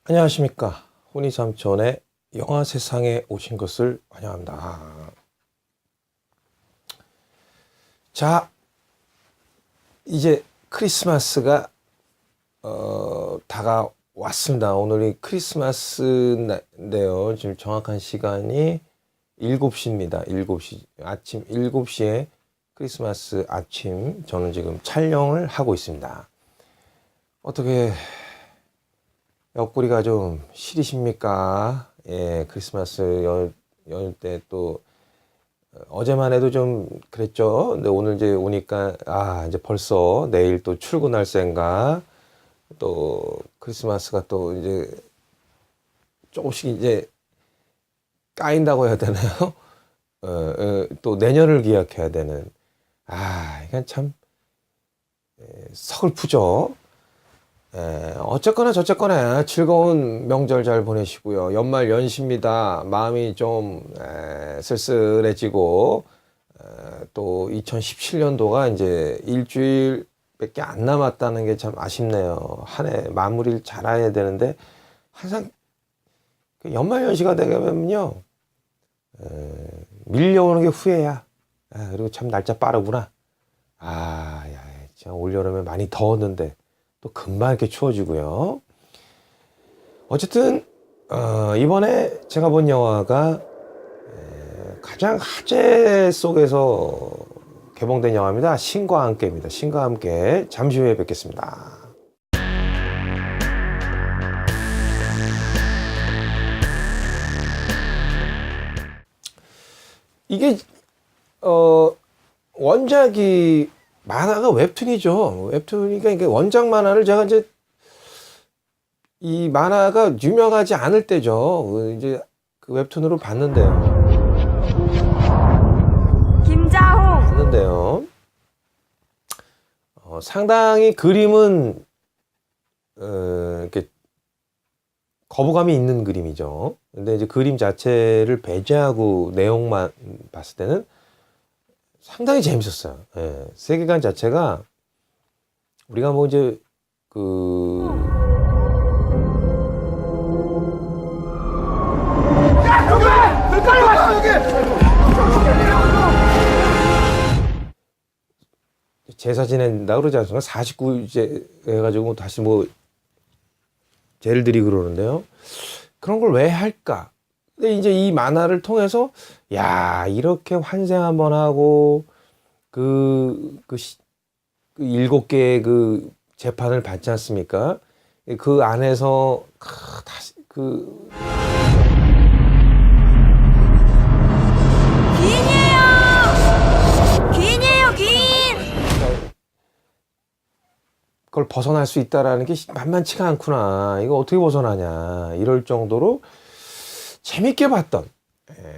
안녕하십니까. 혼이삼촌의 영화 세상에 오신 것을 환영합니다. 자, 이제 크리스마스가 다가왔습니다. 오늘이 크리스마스인데요. 지금 정확한 시간이 7시입니다. 7시. 아침 7시에 크리스마스 아침 저는 지금 촬영을 하고 있습니다. 어떻게 옆구리가 좀 시리십니까? 예, 크리스마스 연휴 때 또 어제만 해도 좀 그랬죠. 근데 오늘 이제 오니까 이제 벌써 내일 또 출근할 생각, 또 크리스마스가 또 이제 조금씩 이제 까인다고 해야 되나요? 또 내년을 기약해야 되는 이건 참 서글프죠. 어쨌거나 저쨌거나 즐거운 명절 잘 보내시고요. 연말 연시입니다. 마음이 좀 쓸쓸해지고 또 2017년도가 이제 일주일밖에 안 남았다는 게 참 아쉽네요. 한 해 마무리를 잘해야 되는데 항상 연말 연시가 되면요 밀려오는 게 후회야. 그리고 참 날짜 빠르구나. 진짜 올여름에 많이 더웠는데 또 금방 이렇게 추워지고요. 어쨌든 이번에 제가 본 영화가 가장 화제 속에서 개봉된 영화입니다. 신과 함께입니다. 신과 함께 잠시 후에 뵙겠습니다. 이게 원작이 만화가 웹툰이죠. 웹툰이니까 이게 원작 만화를 제가 이제 이 만화가 유명하지 않을 때죠. 이제 그 웹툰으로 봤는데요. 김자홍. 봤는데요. 상당히 그림은 이렇게 거부감이 있는 그림이죠. 근데 이제 그림 자체를 배제하고 내용만 봤을 때는 상당히 재밌었어요. 예, 세계관 자체가 우리가 뭐 이제 제사 지낸다 그러지 않습니까? 49일째 해가지고 다시 뭐 제를 드리고 그러는데요. 그런 걸 왜 할까? 근데 이제 이 만화를 통해서 이렇게 환생 한번 하고 그 7개의 그 재판을 받지 않습니까? 그 안에서 다시 귀인이에요, 귀인. 그걸 벗어날 수 있다라는 게 만만치가 않구나. 이거 어떻게 벗어나냐. 이럴 정도로 재밌게 봤던,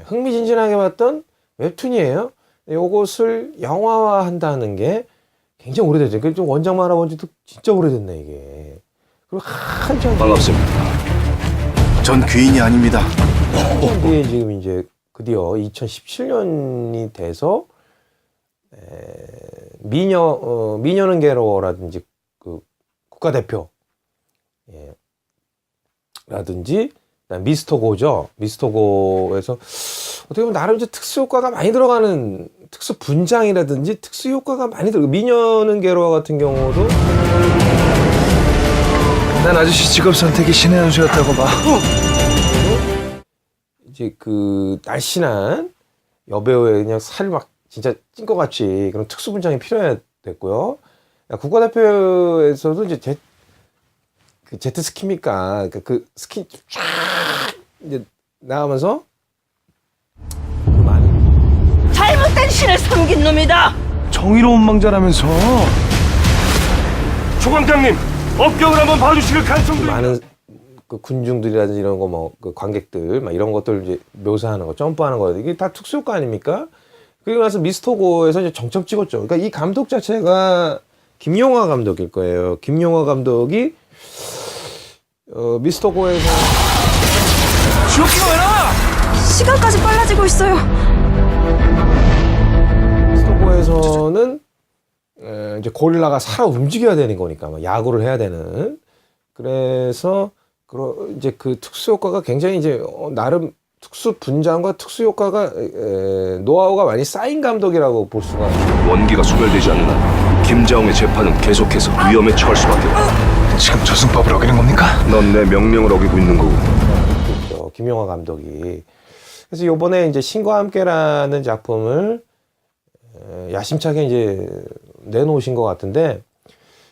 흥미진진하게 봤던 웹툰이에요. 요것을 영화화 한다는 게 굉장히 오래됐죠. 그 좀 원작 만화 본 지도 진짜 오래됐네, 이게. 그리고 한참 반갑습니다. 전 귀인이 아닙니다. 한참 뒤에 지금 이제 드디어 2017년이 돼서 미녀는 괴로워라든지 그 국가대표 라든지 미스터고죠. 미스터고에서 어떻게 보면 나름 이제 특수 효과가 많이 들어가는 특수 분장이라든지 특수 효과가 많이 들어가. 미녀는 괴로워 같은 경우도 난 아저씨 직업 선택이 신의 한 수였다고 봐. 이제 그 날씬한 여배우의 그냥 살을 막 진짜 찐 것 같이 그런 특수 분장이 필요해 됐고요. 국가대표에서도 이제 그 제트스키입니까? 그 스키 쫙 이제 나가면서 그 많은 잘못된 신을 섬긴 놈이다. 정의로운 망자라면서. 조광장님, 업경을 한번 봐주실 가능성도 많은 그 군중들이라든지 이런 거 뭐 그 관객들 막 이런 것들 이제 묘사하는 거, 점프하는 거 이게 다 특수 효과 아닙니까? 그리고 나서 미스터고에서 이제 정점 찍었죠. 그러니까 이 감독 자체가 김용화 감독일 거예요. 김용화 감독이 미스터고에서 지옥기가 왜나? 시간까지 빨라지고 있어요. 미스터고에서는 이제 고릴라가 살아 움직여야 되는 거니까 막 야구를 해야 되는. 그래서 이제 그 특수 효과가 굉장히 이제 나름 특수 분장과 특수 효과가 노하우가 많이 쌓인 감독이라고 볼 수가. 원기가 소멸되지 않는 한 김자홍의 재판은 계속해서 위험에 처할 수밖에 없다. 지금 저승법을 어기는 겁니까? 넌 내 명령을 어기고 있는 거고. 있죠. 김용화 감독이. 그래서 요번에 이제 신과 함께라는 작품을 야심차게 이제 내놓으신 것 같은데,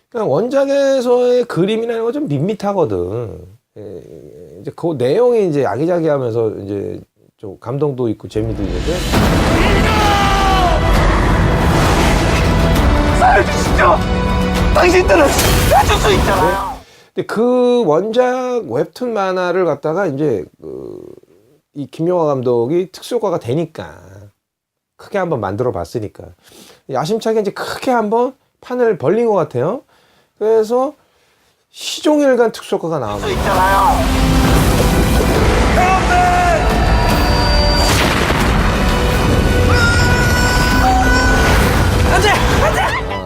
그냥 원작에서의 그림이라는 건 좀 밋밋하거든. 이제 그 내용이 이제 아기자기하면서 이제 좀 감동도 있고 재미도 있는데. 살려주시죠! 당신들은 해줄 수 있잖아요! 근데 그 원작 웹툰 만화를 갖다가 이제 이 김용화 감독이 특수효과가 되니까 크게 한번 만들어 봤으니까 야심차게 이제 크게 한번 판을 벌린 것 같아요. 그래서 시종일관 특수효과가 나옵니다.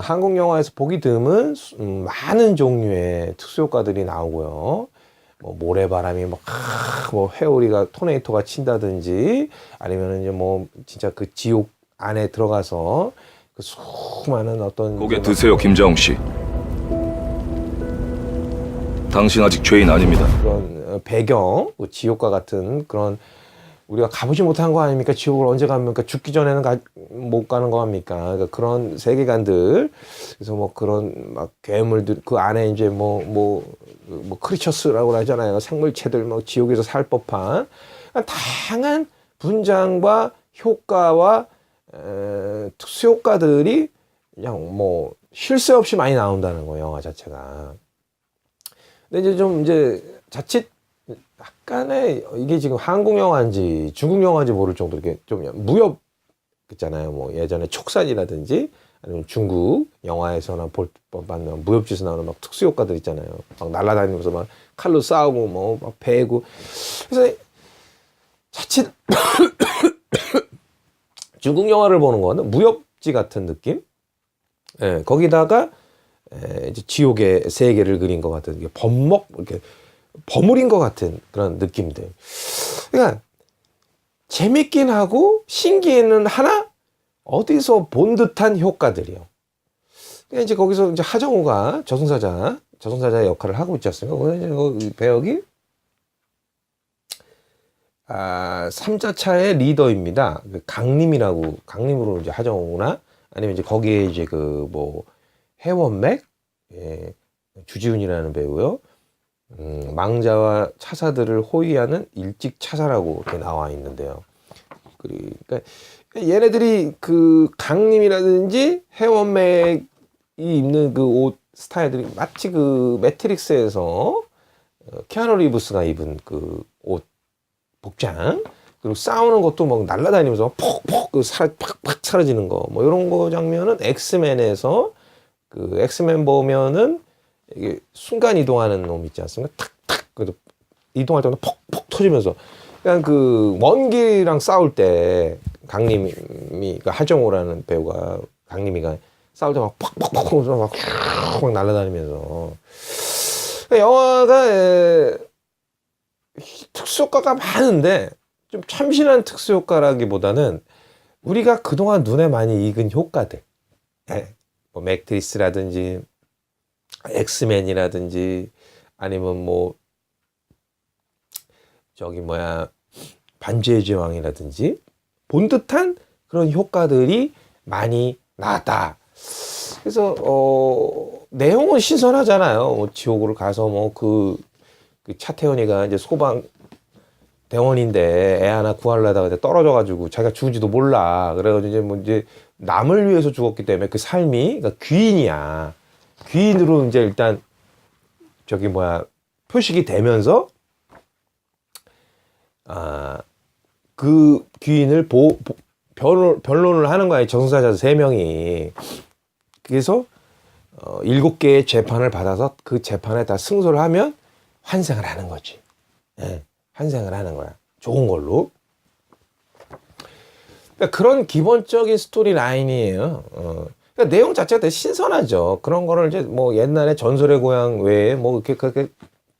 한국 영화에서 보기 드문 많은 종류의 특수효과들이 나오고요. 뭐 모래바람이 뭐 회오리가 토네이토가 친다든지, 아니면은 이제 뭐 진짜 그 지옥 안에 들어가서 그 수많은 어떤 고개 드세요, 김자홍 씨. 당신 아직 죄인 아닙니다. 그런 배경, 뭐 지옥과 같은 그런 우리가 가보지 못한 거 아닙니까? 지옥을 언제 갑니까? 죽기 전에는 못 가는 거 아닙니까? 그러니까 그런 세계관들, 그래서 뭐 그런 막 괴물들, 그 안에 이제 뭐 크리처스라고 하잖아요. 생물체들, 뭐 지옥에서 살 법한 다양한 분장과 효과와 특수 효과들이 그냥 뭐 쉴 새 없이 많이 나온다는 거예요, 영화 자체가. 근데 이제 좀 이제 자칫 약간의 이게 지금 한국 영화인지 중국 영화인지 모를 정도로 이렇게 좀 무협 있잖아요. 뭐 예전에 촉산이라든지 아니면 중국 영화에서나 볼 법한 무협지에서 나오는 막 특수 효과들 있잖아요. 막 날아다니면서 막 칼로 싸우고 뭐 막 베고. 그래서 자칫 중국 영화를 보는 거는 무협지 같은 느낌? 예, 거기다가 이제 지옥의 세계를 그린 것 같은 이게 이렇게 버무린 것 같은 그런 느낌들. 그러니까 재밌긴 하고 신기는 하나 어디서 본 듯한 효과들이요. 그러니까 이제 거기서 이제 하정우가 저승사자의 역할을 하고 있지 않습니까? 그 배역이 3자차의 리더입니다. 강림으로 이제 하정우나 아니면 이제 거기에 이제 그 뭐 해원맥, 주지훈이라는 배우요. 망자와 차사들을 호위하는 일찍 차사라고 이렇게 나와 있는데요. 그러니까 얘네들이 그 강림이라든지 해원맥이 입는 그 옷 스타일들이 마치 그 매트릭스에서 키아누 리브스가 입은 그 옷 복장, 그리고 싸우는 것도 막 날아다니면서 폭폭 팍팍 사라지는 거, 뭐 이런 거 장면은 엑스맨에서 그 엑스맨 보면은 이게 순간 이동하는 놈 있지 않습니까? 탁탁 그래도 이동할 때마다 퍽퍽 터지면서 그냥 그 먼 길이랑 싸울 때 강림이 그러니까 하정우라는 배우가 강림이가 싸울 때 막 퍽퍽퍽 막 날아다니면서 영화가 특수효과가 많은데 좀 참신한 특수효과라기보다는 우리가 그동안 눈에 많이 익은 효과들, 뭐 매트리스라든지 엑스맨이라든지 아니면 뭐 저기 반지의 제왕이라든지 본 듯한 그런 효과들이 많이 나왔다. 그래서 내용은 신선하잖아요. 뭐 지옥으로 가서 뭐 그 차태현이가 이제 소방 대원인데 애 하나 구하려다가 떨어져가지고 자기가 죽은지도 몰라. 그래가지고 이제 남을 위해서 죽었기 때문에 그 삶이 그러니까 귀인이야. 귀인으로 이제 일단 표식이 되면서 그 귀인을 변론을 하는 거야. 저승사자 3명이. 그래서 7개의 재판을 받아서 그 재판에 다 승소를 하면 환생을 하는 거지. 환생을 하는 거야. 좋은 걸로. 그러니까 그런 기본적인 스토리 라인이에요. 그러니까 내용 자체가 되게 신선하죠. 그런 거를 이제 뭐 옛날에 전설의 고향 외에 뭐 그렇게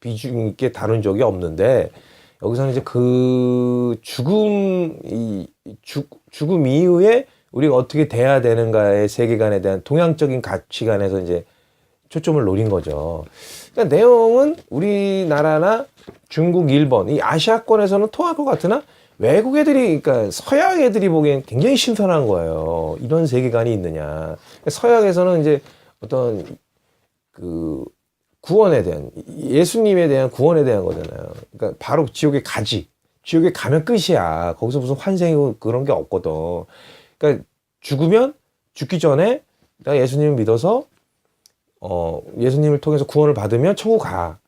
비중 있게 다룬 적이 없는데 여기서는 이제 그 죽음 이후에 우리가 어떻게 돼야 되는가의 세계관에 대한 동양적인 가치관에서 이제 초점을 노린 거죠. 그러니까 내용은 우리나라나 중국, 일본, 이 아시아권에서는 통할 것 같으나 외국 애들이, 그러니까 서양 애들이 보기엔 굉장히 신선한 거예요. 이런 세계관이 있느냐. 서양에서는 이제 어떤 그 구원에 대한, 예수님에 대한 구원에 대한 거잖아요. 그러니까 바로 지옥에 가지. 지옥에 가면 끝이야. 거기서 무슨 환생이고 그런 게 없거든. 그러니까 죽으면 죽기 전에 내가 예수님을 믿어서 예수님을 통해서 구원을 받으면 천국 가.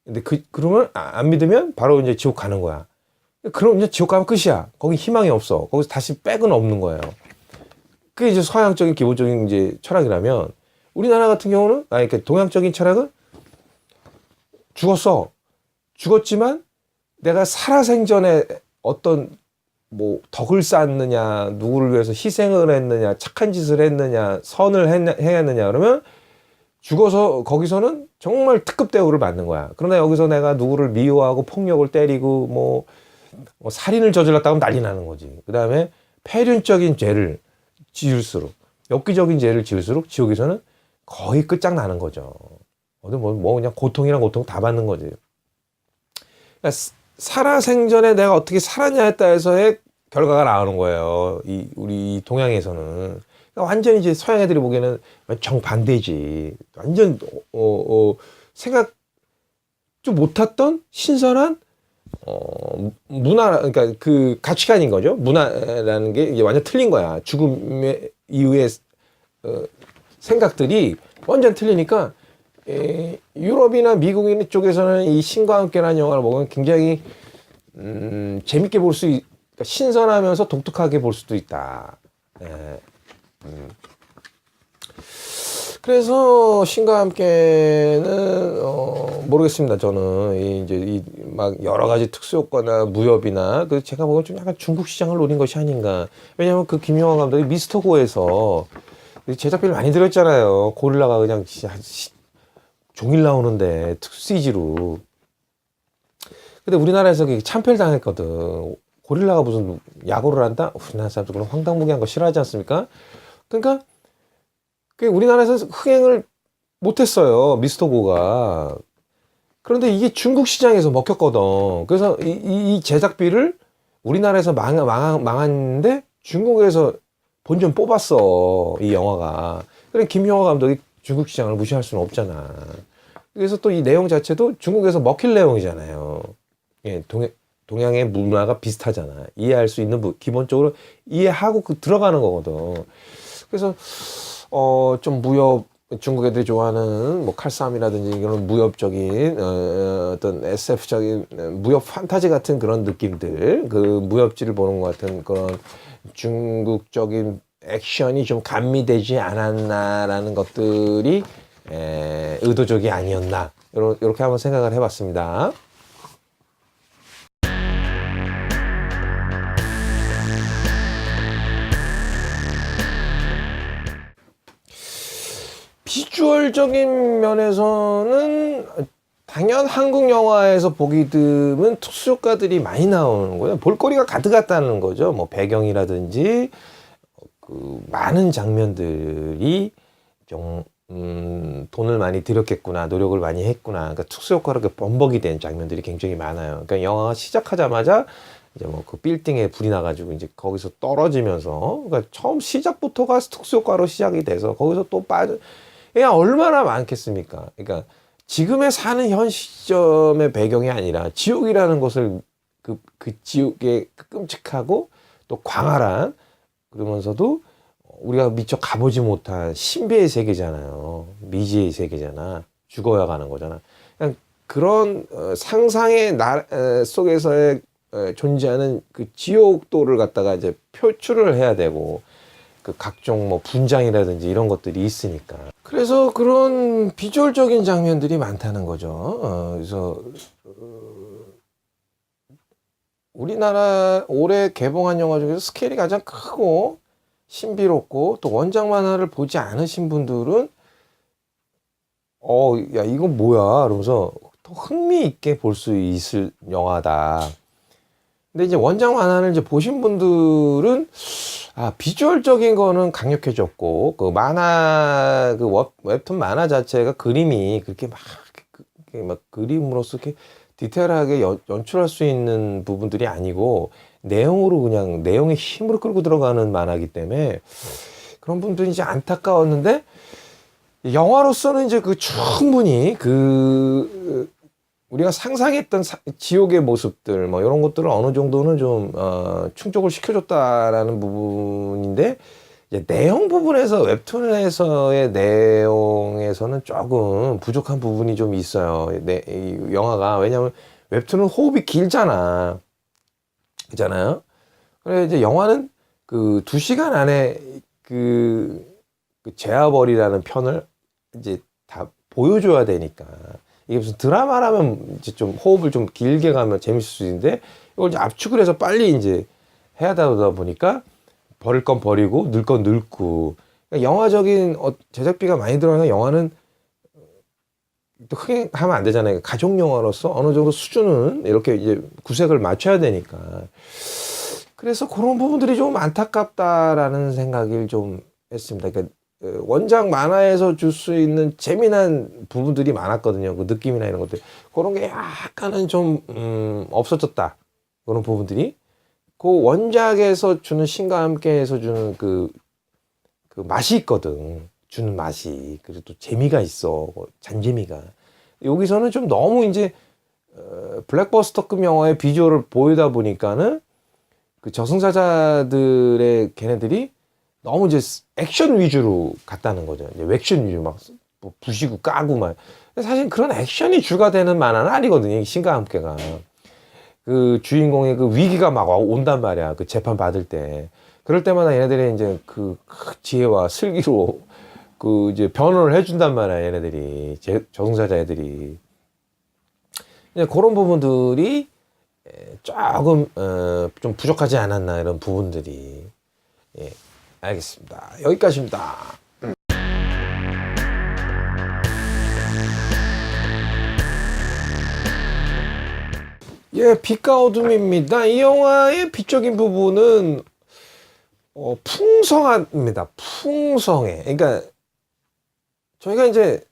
근데 그러면 안 믿으면 바로 이제 지옥 가는 거야. 그럼 이제 지옥 가면 끝이야. 거기 희망이 없어. 거기서 다시 백은 없는 거예요. 그게 이제 서양적인 기본적인 이제 철학이라면 우리나라 같은 경우는 이렇게 동양적인 철학은 죽었어. 죽었지만 내가 살아생전에 어떤 뭐 덕을 쌓느냐, 누구를 위해서 희생을 했느냐, 착한 짓을 했느냐, 선을 행했느냐 그러면 죽어서 거기서는 정말 특급 대우를 받는 거야. 그러나 여기서 내가 누구를 미워하고 폭력을 때리고 뭐 살인을 저질렀다 하면 난리 나는 거지. 그 다음에 폐륜적인 죄를 지을수록, 엽기적인 죄를 지을수록 지옥에서는 거의 끝장나는 거죠. 뭐 그냥 고통이랑 고통 다 받는 거지. 그러니까 살아생전에 내가 어떻게 살았냐에 따라서의 결과가 나오는 거예요. 우리 동양에서는. 그러니까 완전히 이제 서양 애들이 보기에는 정반대지. 완전 생각 좀 못했던 신선한 문화, 그러니까 그 가치관인 거죠. 문화라는 게 이제 완전 틀린 거야. 죽음 이후의 생각들이 완전 틀리니까 유럽이나 미국인 쪽에서는 이 신과 함께라는 영화를 보면 굉장히 재밌게 볼 수 그러니까 신선하면서 독특하게 볼 수도 있다. 그래서 신과 함께는 모르겠습니다. 저는 이제 막 여러 가지 특수 효과나 무협이나 그 제가 보기엔 좀 약간 중국 시장을 노린 것이 아닌가. 왜냐하면 그 김영하 감독이 미스터고에서 제작비를 많이 들였잖아요. 고릴라가 그냥 진짜 종일 나오는데 특수 CG로. 근데 우리나라에서 참패를 당했거든. 고릴라가 무슨 야구를 한다? 우리나라 사람들 그런 황당무계한 거 싫어하지 않습니까? 그러니까 우리나라에서 흥행을 못했어요. 미스터고가. 그런데 이게 중국 시장에서 먹혔거든. 그래서 이 제작비를 우리나라에서 망했는데 중국에서 본전 뽑았어. 이 영화가. 그래 김영하 감독이 중국 시장을 무시할 수는 없잖아. 그래서 또 이 내용 자체도 중국에서 먹힐 내용이잖아요. 예, 동양의 문화가 비슷하잖아. 이해할 수 있는 기본적으로 이해하고 들어가는 거거든. 그래서 좀 무협, 중국 애들이 좋아하는 뭐 칼싸움이라든지 이런 무협적인 어떤 SF적인 무협 판타지 같은 그런 느낌들, 그 무협지를 보는 것 같은 그런 중국적인 액션이 좀 감미되지 않았나라는 것들이 의도적이 아니었나 이렇게 한번 생각을 해봤습니다. 비주얼적인 면에서는 당연 한국 영화에서 보기 드문 특수효과들이 많이 나오는 거예요. 볼거리가 가득하다는 거죠. 뭐 배경이라든지 그 많은 장면들이 좀 돈을 많이 들였겠구나, 노력을 많이 했구나. 그러니까 특수효과로 범벅이 된 장면들이 굉장히 많아요. 그러니까 영화가 시작하자마자 이제 뭐 그 빌딩에 불이 나가지고 이제 거기서 떨어지면서, 그러니까 처음 시작부터가 특수효과로 시작이 돼서 거기서 또 그냥 얼마나 많겠습니까? 그러니까 지금의 사는 현 시점의 배경이 아니라 지옥이라는 것을 그 지옥의 끔찍하고 또 광활한, 그러면서도 우리가 미처 가보지 못한 신비의 세계잖아요. 미지의 세계잖아. 죽어야 가는 거잖아. 그냥 그런 상상의 속에서의 존재하는 그 지옥도를 갖다가 이제 표출을 해야 되고, 그 각종 뭐 분장이라든지 이런 것들이 있으니까. 그래서 그런 비주얼적인 장면들이 많다는 거죠. 그래서 우리나라 올해 개봉한 영화 중에서 스케일이 가장 크고 신비롭고 또 원작 만화를 보지 않으신 분들은 야 이건 뭐야? 그러면서 더 흥미있게 볼 수 있을 영화다. 근데 이제 원작 만화를 이제 보신 분들은 비주얼적인 거는 강력해졌고 그 만화 그 웹툰 만화 자체가 그림이 그렇게 막 그림으로서 이렇게 디테일하게 연출할 수 있는 부분들이 아니고 내용으로 그냥 내용의 힘으로 끌고 들어가는 만화이기 때문에 그런 분들이 이제 안타까웠는데 영화로서는 이제 그 충분히 그 우리가 상상했던 지옥의 모습들 뭐 이런 것들을 어느 정도는 좀 충족을 시켜줬다라는 부분인데 이제 내용 부분에서 웹툰에서의 내용에서는 조금 부족한 부분이 좀 있어요. 이 영화가 왜냐하면 웹툰은 호흡이 길잖아, 그잖아요. 그래 이제 영화는 그 2시간 안에 그 제아벌이라는 편을 이제 다 보여줘야 되니까. 이게 무슨 드라마라면 이제 좀 호흡을 좀 길게 가면 재밌을 수 있는데 이걸 이제 압축을 해서 빨리 이제 해야 되다 보니까 버릴 건 버리고 넣을 건 넣고 그러니까 영화적인 제작비가 많이 들어가는 영화는 또 흥행하면 안 되잖아요. 가족 영화로서 어느 정도 수준은 이렇게 이제 구색을 맞춰야 되니까 그래서 그런 부분들이 좀 안타깝다라는 생각을 좀 했습니다. 그러니까 원작 만화에서 줄 수 있는 재미난 부분들이 많았거든요. 그 느낌이나 이런 것들. 그런 게 약간은 좀, 없어졌다. 그런 부분들이. 그 원작에서 주는 신과 함께해서 주는 그 맛이 있거든. 주는 맛이. 그리고 또 재미가 있어. 잔재미가. 여기서는 좀 너무 이제, 블랙버스터급 영화의 비주얼을 보이다 보니까는 그 저승사자들의 걔네들이 너무 이제 액션 위주로 갔다는 거죠. 이제 액션 위주 막 부시고 까고 막. 사실 그런 액션이 주가 되는 만화는 아니거든요. 신과 함께가. 그 주인공의 그 위기가 막 온단 말이야. 그 재판 받을 때. 그럴 때마다 얘네들이 이제 그 지혜와 슬기로 그 이제 변호를 해준단 말이야. 얘네들이. 저승사자 애들이. 이제 그런 부분들이 조금, 좀 부족하지 않았나 이런 부분들이. 예. 알겠습니다. 여기까지입니다. 예, 빛과 어둠입니다. 이 영화의 비적인 부분은 풍성합니다. 풍성해. 그러니까 저희가 이제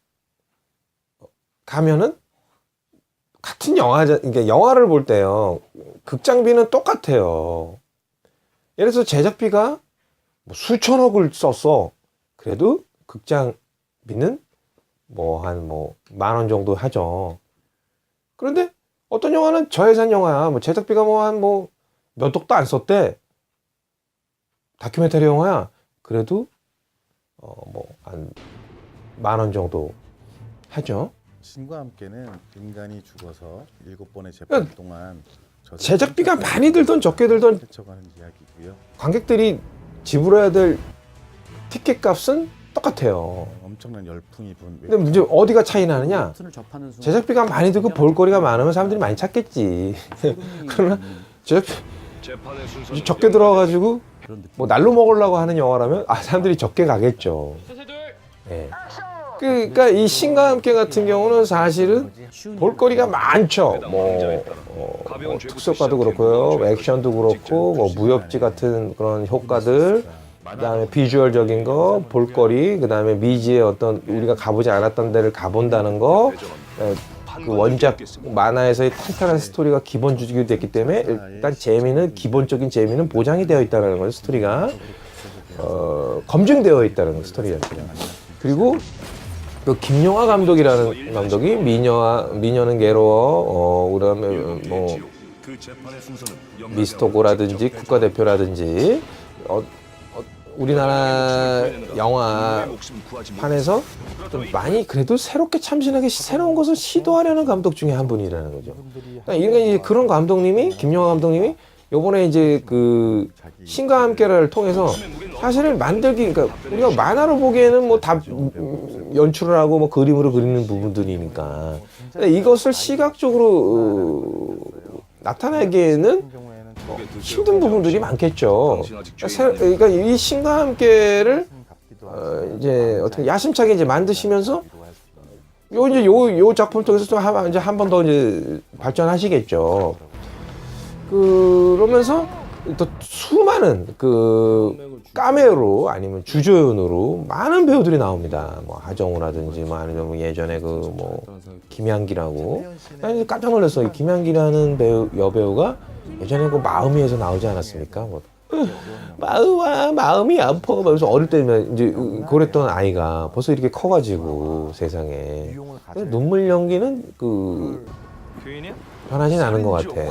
가면은 같은 그러니까 영화를 볼 때요. 극장비는 똑같아요. 예를 들어서 제작비가 뭐 수천억을 썼어. 그래도 극장비는 한 10,000원 정도 하죠. 그런데 어떤 영화는 저예산 영화야. 제작비가 몇 억도 안 썼대. 다큐멘터리 영화야. 그래도 한 10,000원 정도 하죠. 신과 함께는 인간이 죽어서 7번의 재판 동안 제작비가 많이 들던 적게 들던 헤쳐가는 이야기고요. 관객들이 지불해야 될 티켓 값은 똑같아요. 엄청난 열풍이 분. 근데 문제 어디가 차이 나느냐? 제작비가 많이 들고 볼거리가 많으면 사람들이 많이 찾겠지. 그러나 제작비 재판의 순서는 적게 들어와가지고 날로 먹으려고 하는 영화라면 사람들이 적게 가겠죠. 예. 그러니까 이 신과 함께 같은 경우는 사실은 볼거리가 많죠. 특수효과도 그렇고요, 액션도 그렇고, 무협지 같은 그런 효과들, 그다음에 비주얼적인 거, 볼거리, 그다음에 미지의 어떤 우리가 가보지 않았던 데를 가본다는 거, 그 원작 만화에서의 탄탄한 스토리가 기본 주기로 됐기 때문에 일단 기본적인 재미는 보장이 되어 있다는 거예요. 스토리가 검증되어 있다는 스토리예요. 그리고 또 김용하 감독이라는 감독이 미녀는 괴로워, 그다음에 미스터고라든지 국가대표라든지 우리나라 영화판에서 좀 많이 그래도 새롭게 참신하게 새로운 것을 시도하려는 감독 중에 한 분이라는 거죠. 그러니까 이제 그런 감독님이 김용하 감독님이 요번에 이제 그 신과 함께를 통해서 사실은 그러니까 우리가 만화로 보기에는 다 연출을 하고 그림으로 그리는 부분들이니까 이것을 시각적으로 나타내기에는 힘든 부분들이 많겠죠. 그러니까 이 신과 함께를 이제 어떻게 야심차게 이제 만드시면서 요 작품 통해서 또 이제 한 번 더 이제 발전하시겠죠. 그러면서 또 수많은 그 카메오로 아니면 주조연으로 많은 배우들이 나옵니다. 뭐 하정우라든지 뭐 아니면 뭐 예전에 그 뭐 김향기라고. 난 깜짝 놀랐어. 이 김향기라는 배우 여배우가 예전에 그 마음이에서 나오지 않았습니까? 뭐 마음이 아파. 그래서 어릴 때면 이제 그랬던 아이가 벌써 이렇게 커가지고 세상에 눈물 연기는 그 변하진 않은 것 같아.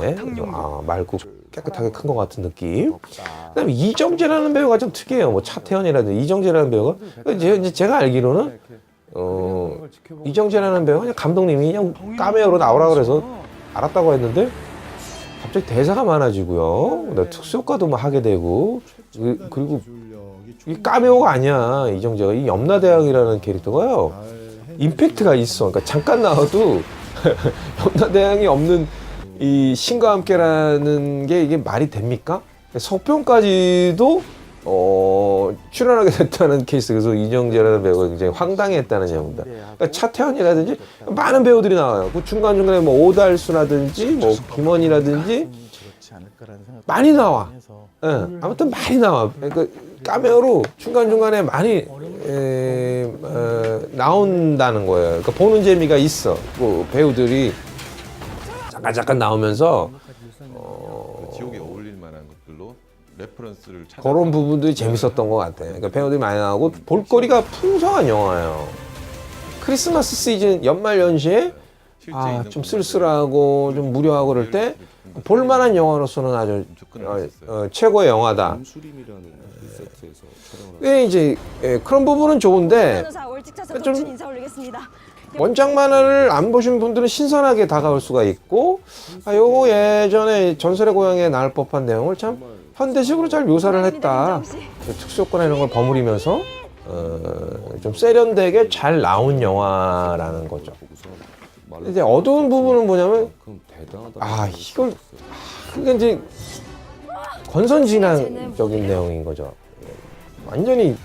아, 맑고 깨끗하게 큰 것 같은 느낌. 그다음에 이정재라는 배우가 좀 특이해요. 뭐 차태현이라든지 이정재라는 배우가 이제 제가 알기로는 이정재라는 배우가 그냥 감독님이 그냥 카메오로 나오라 그래서 알았다고 했는데 갑자기 대사가 많아지고요. 특수효과도 뭐 하게 되고 그리고 이 카메오가 아니야. 이정재가 이 염라대왕이라는 캐릭터가요. 임팩트가 있어. 그러니까 잠깐 나와도 염라대왕이 없는 이 신과 함께라는 게 이게 말이 됩니까? 석병까지도 출연하게 됐다는 케이스. 그래서 이정재라는 배우가 굉장히 황당했다는 내용입니다. 그러니까 차태현이라든지 많은 배우들이 나와요. 그 중간중간에 뭐 오달수라든지 뭐 김원이라든지 많이 나와. 예, 아무튼 많이 나와. 그러니까 카메오로 중간중간에 많이 나온다는 거예요. 그러니까 보는 재미가 있어. 그 배우들이 잠깐 나오면서 지옥에 어울릴 만한 것들로 레퍼런스를 찾아 그런 부분들이 재밌었던 것 같아요. 그러니까 배우들이 많이 나오고 볼거리가 풍성한 영화예요. 크리스마스 시즌 연말 연시에 좀 쓸쓸하고 좀 무료하고 그럴 때 볼만한 영화로서는 아주 최고의 영화다. 네, 이제 그런 부분은 좋은데 좀 원작 만화를 안 보신 분들은 신선하게 다가올 수가 있고 요거 예전에 전설의 고향에 나올 법한 내용을 참 현대식으로 잘 묘사를 했다. 특수효과나 이런 걸 버무리면서 좀 세련되게 잘 나온 영화라는 거죠. 이제 어두운 부분은 뭐냐면 이건 그게 이제 권선징악적인 내용인 거죠. 완전히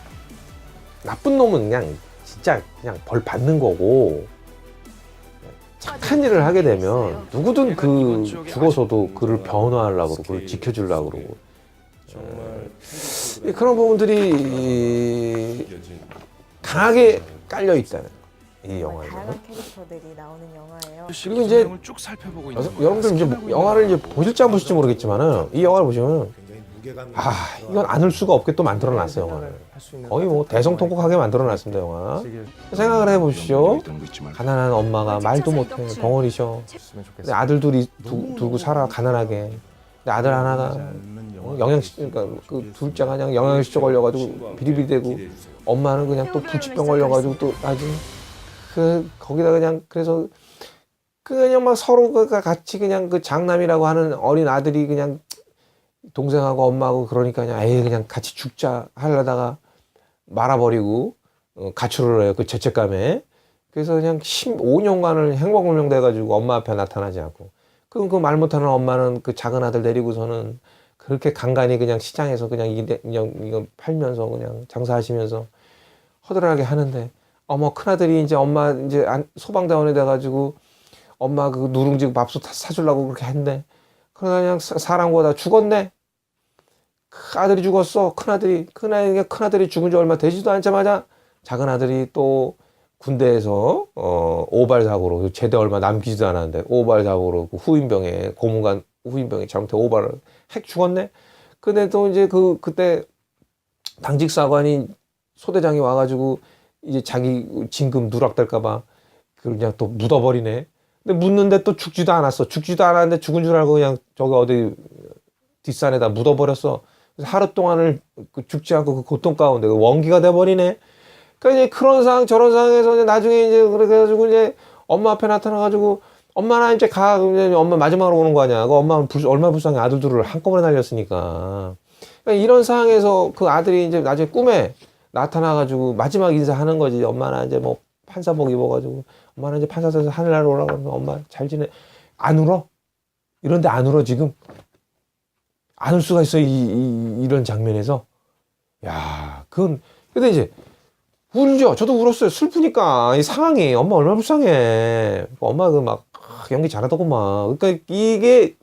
나쁜 놈은 그냥 진짜 그냥 벌 받는 거고 착한 일을 하게 되면 누구든 그 죽어서도 그를 변호하려고 그러고 그를 지켜주려고 그러고 그런 부분들이 강하게 깔려 있다는 이 영화에서. 다양한 캐릭터들이 나오는 영화예요. 그리고 이제 쭉 살펴보고 여러분들 이제 영화를 이제 보실지 안 보실지 모르겠지만은 이 영화를 보시면 이건 안을 수가 없게 또 만들어놨어요. 영화를 거의 뭐 대성통곡하게 만들어놨습니다. 영화 생각을 해보시죠. 가난한 엄마가 말도 못해 벙어리셔. 근데 아들 둘이 두고 살아 가난하게. 근데 아들 하나가 그러니까 그 둘째가 그냥 영양실조 걸려가지고 비리비리대고 엄마는 그냥 또 불치병 걸려가지고 또 나중에 거기다 그냥 그래서 그냥 막 서로가 같이 그냥 그 장남이라고 하는 어린 아들이 그냥 동생하고 엄마하고 그러니까 그냥 같이 죽자 하려다가 말아버리고 가출을 해요. 그 죄책감에. 그래서 그냥 15년간을 행방불명 돼가지고 엄마 앞에 나타나지 않고. 그럼 그 말 못하는 엄마는 그 작은 아들 데리고서는 그렇게 간간히 그냥 시장에서 그냥 이거 팔면서 그냥 장사하시면서 허술하게 하는데 큰아들이 이제 엄마 이제 소방대원이 돼가지고 엄마 그 누룽지 밥솥 사주려고 그렇게 했는데 그러다 그냥 사랑보다 죽었네. 그 아들이 죽었어. 큰아들이 죽은 지 얼마 되지도 않자마자 작은 아들이 또 군대에서 오발 사고로 제대 얼마 남기지도 않았는데 오발 사고로 그 후임병에 고문관 후임병에 잘못해 오발을 핵 죽었네. 근데 또 이제 그때 당직 사관이 소대장이 와가지고 이제 자기 진급 누락될까봐 그냥 또 묻어버리네. 근데 묻는데 또 죽지도 않았어. 죽지도 않았는데 죽은 줄 알고 그냥 저기 어디 뒷산에다 묻어버렸어. 그래서 하루 동안을 죽지 않고 그 고통 가운데 그 원기가 돼버리네. 그러니까 이제 그런 상황 저런 상황에서 이제 나중에 이제 그렇게 해가지고 이제 엄마 앞에 나타나가지고 엄마나 이제 가. 이제 엄마 마지막으로 오는 거 아니야. 그 엄마는 얼마나 불쌍해. 아들들을 한꺼번에 날렸으니까. 그러니까 이런 상황에서 그 아들이 이제 나중에 꿈에 나타나가지고 마지막 인사하는 거지. 엄마나 이제 뭐 판사복 입어가지고 엄마는 이제 판사에서 하늘나라 오라고 하면 엄마 잘 지내. 안 울어? 이런데 안 울어 지금? 안 울 수가 있어 이런 장면에서. 야, 그건 근데 이제 울죠. 저도 울었어요. 슬프니까 이 상황이 엄마 얼마나 불쌍해. 엄마 그 막 연기 잘하더구만. 그러니까 이게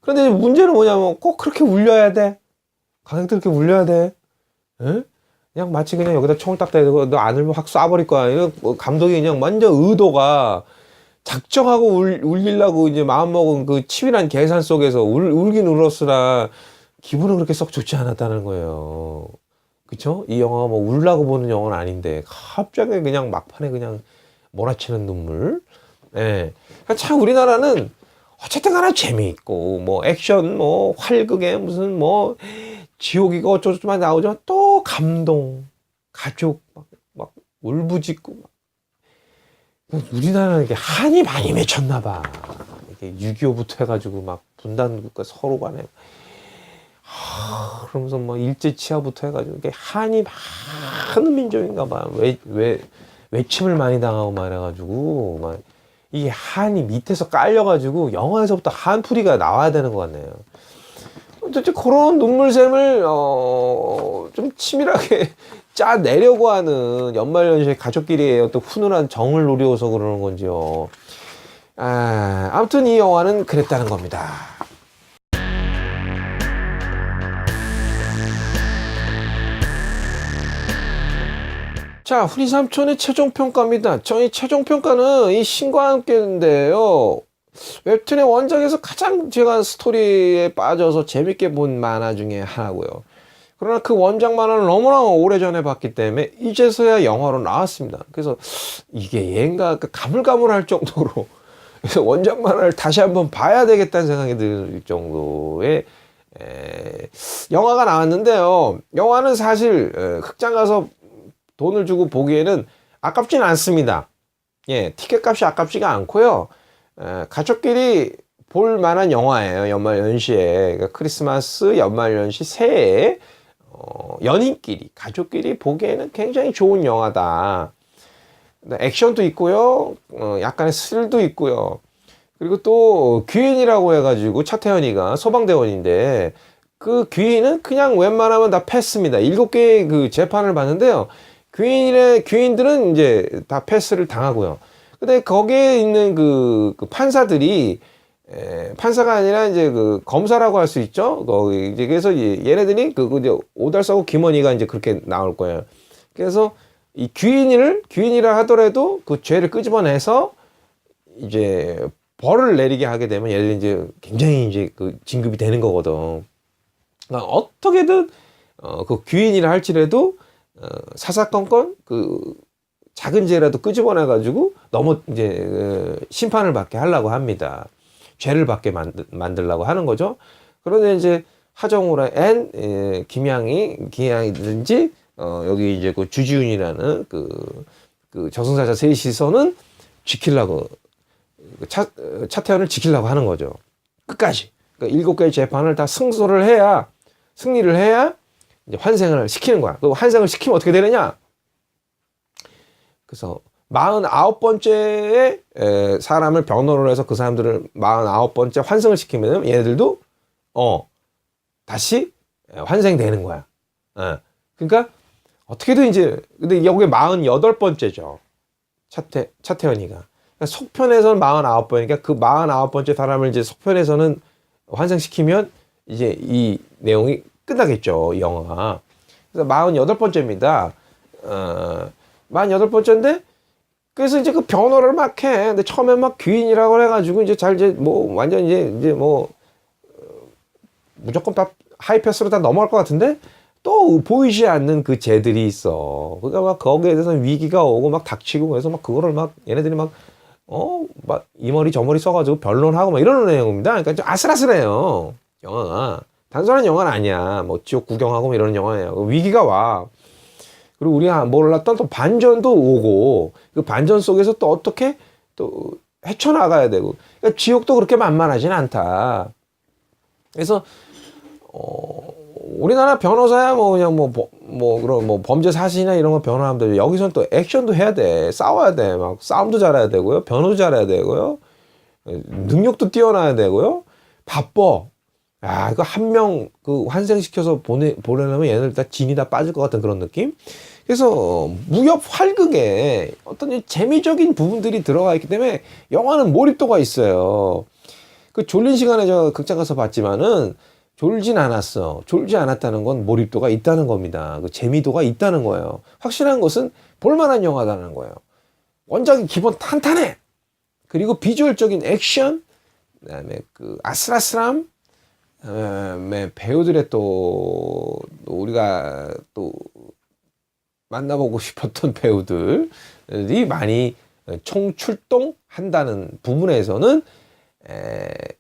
그런데 문제는 뭐냐면 꼭 그렇게 울려야 돼. 관객들 그렇게 울려야 돼. 에? 그냥 마치 그냥 여기다 총을 딱 대고 너 안 울면 확 쏴버릴 거야. 이런 감독이 그냥 완전 의도가 작정하고 울리려고 이제 마음먹은 그 치밀한 계산 속에서 울긴 울었으나 기분은 그렇게 썩 좋지 않았다는 거예요. 그쵸? 이 영화가 뭐 울라고 보는 영화는 아닌데 갑자기 그냥 막판에 그냥 몰아치는 눈물. 예. 그러니까 참 우리나라는 어쨌든 간에 재미있고 뭐 액션 뭐 활극에 무슨 뭐 지옥이고 어쩌고저쩌고 나오지만 또 감동 가족 막 울부짖고 막. 우리나라는 이게 한이 많이 맺혔나 봐. 이게 6.25부터 해가지고 막 분단국가 서로 간에 그러면서 뭐 일제 치하부터 해가지고 이게 한이 많은 민족인가 봐. 외침을 많이 당하고 말해가지고 막 이게 한이 밑에서 깔려가지고 영화에서부터 한풀이가 나와야 되는 것 같네요. 어쨌든 그런 눈물샘을 좀 치밀하게 짜내려고 하는 연말연시의 가족끼리의 또 훈훈한 정을 노려서 그러는 건지요. 아무튼 이 영화는 그랬다는 겁니다. 자, 훈이삼촌의 최종평가입니다. 저희 최종평가는 이 신과 함께인데요. 웹툰의 원작에서 가장 제가 스토리에 빠져서 재밌게 본 만화 중에 하나고요. 그러나 그 원작 만화를 너무나 오래전에 봤기 때문에 이제서야 영화로 나왔습니다. 그래서 이게 얘인가 가물가물할 정도로 그래서 원작 만화를 다시 한번 봐야 되겠다는 생각이 들 정도의 영화가 나왔는데요. 영화는 사실 극장 가서 돈을 주고 보기에는 아깝지는 않습니다. 예, 티켓 값이 아깝지가 않고요. 가족끼리 볼 만한 영화예요. 연말연시에. 그러니까 크리스마스, 연말연시, 새해 연인끼리, 가족끼리 보기에는 굉장히 좋은 영화다. 액션도 있고요. 약간의 스릴도 있고요. 그리고 또 귀인이라고 해가지고 차태현이가 소방대원인데 그 귀인은 그냥 웬만하면 다 패스입니다. 7개의 그 재판을 봤는데요. 귀인들은 이제 다 패스를 당하고요. 근데 거기에 있는 그 판사들이 판사가 아니라 이제 그 검사라고 할 수 있죠. 거기 이제 그래서 얘네들이 그 이제 오달서고 김원희가 이제 그렇게 나올 거예요. 그래서 이 귀인이라 하더라도 그 죄를 끄집어내서 이제 벌을 내리게 하게 되면 얘네들이 이제 굉장히 이제 그 진급이 되는 거거든. 그러니까 어떻게든 그 귀인이라 할지라도 사사건건 그 작은 죄라도 끄집어내 가지고 너무 이제 심판을 받게 하려고 합니다. 죄를 받게 만들려고 하는 거죠. 그런데 이제 하정우랑 김양이든지 여기 이제 그 주지훈이라는 그 저승사자 셋이서는 지키려고 차태현을 지키려고 하는 거죠. 끝까지. 그러니까 7개의 재판을 다 승리를 해야 이제 환생을 시키는 거야. 그 환생을 시키면 어떻게 되느냐? 그래서 49번째에 사람을 변호를 해서 그 사람들을 49번째 환생을 시키면 얘네들도 다시 환생되는 거야. 그러니까 어떻게든 이제 근데 여기 48번째죠. 차태현이가. 그러니까 속편에서는 49번이니까 그 49번째 사람을 이제 속편에서는 환생시키면 이제 이 내용이 끝나겠죠, 이 영화가. 그래서 48번째입니다. 48번째인데, 그래서 이제 그 변호를 막 해. 근데 처음에 막 귀인이라고 해가지고, 이제 완전 이제 무조건 다 하이패스로 다 넘어갈 것 같은데, 또 보이지 않는 그 죄들이 있어. 그러니까 막 거기에 대해서 위기가 오고 막 닥치고, 그래서 막 그거를 막 얘네들이 막 이 머리 저 머리 써가지고 변론하고 막 이러는 내용입니다. 그러니까 좀 아슬아슬해요, 영화가. 단순한 영화는 아니야. 뭐 지옥 구경하고 뭐 이런 영화예요. 위기가 와. 그리고 우리가 몰랐던 또 반전도 오고 그 반전 속에서 또 어떻게 또 헤쳐나가야 되고. 그러니까 지옥도 그렇게 만만하진 않다. 그래서 우리나라 변호사야 뭐 그냥 그런 범죄 사실이나 이런 거 변호하면 되죠. 여기서는 또 액션도 해야 돼. 싸워야 돼. 막 싸움도 잘해야 되고요. 변호도 잘해야 되고요. 능력도 뛰어나야 되고요. 바빠. 이거 한 명 그 환생시켜서 보내려면 얘네들 다 진이 다 빠질 것 같은 그런 느낌? 그래서 무협 활극에 어떤 재미적인 부분들이 들어가 있기 때문에 영화는 몰입도가 있어요. 그 졸린 시간에 저 극장 가서 봤지만은 졸진 않았어. 졸지 않았다는 건 몰입도가 있다는 겁니다. 그 재미도가 있다는 거예요. 확실한 것은 볼만한 영화다는 거예요. 원작이 기본 탄탄해. 그리고 비주얼적인 액션, 그다음에 그 아슬아슬함, 그다음에 배우들의 또 우리가 또 만나보고 싶었던 배우들이 많이 총출동한다는 부분에서는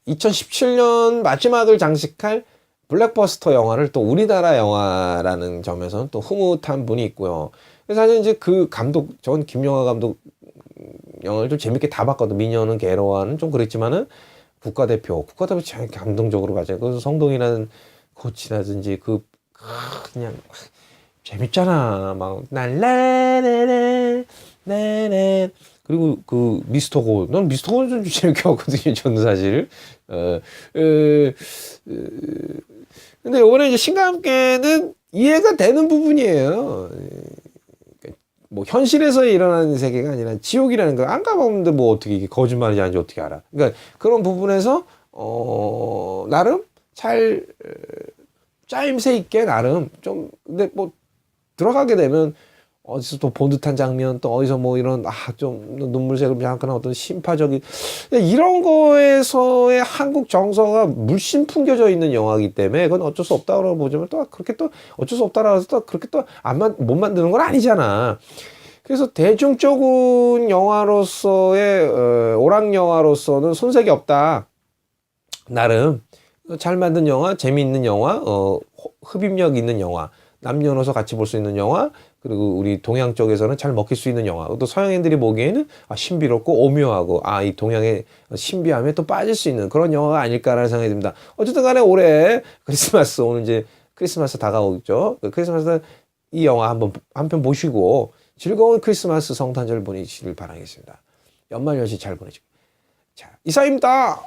2017년 마지막을 장식할 블랙버스터 영화를 또 우리나라 영화라는 점에서는 또 흐뭇한 분이 있고요. 그래서 사실 이제 그 감독, 전 김영하 감독 영화를 좀 재밌게 다 봤거든. 미녀는 괴로워하는 좀 그랬지만은 국가대표 참 감동적으로 가죠. 그래서 성동이라는 코치라든지 그냥 재밌잖아. 막 날라라라 나라 그리고 그 미스터 고, 난 미스터 고는 좀 재밌게 봤거든요. 저는 사실. 근데 이번에 이제 신과 함께는 이해가 되는 부분이에요. 뭐 현실에서 일어나는 세계가 아니라 지옥이라는 거 안 가봤는데 뭐 어떻게 이게 거짓말인지 아닌지 어떻게 알아? 그러니까 그런 부분에서 나름 잘 짜임새 있게 나름 좀 근데 뭐 들어가게 되면 어디서 또 본 듯한 장면 또 어디서 뭐 이런 좀 눈물색을 약간 어떤 심파적인 이런 거에서의 한국 정서가 물씬 풍겨져 있는 영화이기 때문에 그건 어쩔 수 없다고 보자면 또 그렇게 또 어쩔 수 없다라고 해서 또 그렇게 또 못 만드는 건 아니잖아. 그래서 대중적인 영화로서의 오락 영화로서는 손색이 없다. 나름 잘 만든 영화, 재미있는 영화, 흡입력 있는 영화, 남녀노소 같이 볼 수 있는 영화, 그리고 우리 동양 쪽에서는 잘 먹힐 수 있는 영화. 또 서양인들이 보기에는 신비롭고 오묘하고 이 동양의 신비함에 또 빠질 수 있는 그런 영화가 아닐까라는 생각이 듭니다. 어쨌든 간에 올해 크리스마스, 오늘 이제 크리스마스 다가오죠. 크리스마스 이 영화 한 편 보시고 즐거운 크리스마스 성탄절 보내시길 바라겠습니다. 연말연시 잘 보내시고. 자, 이상입니다.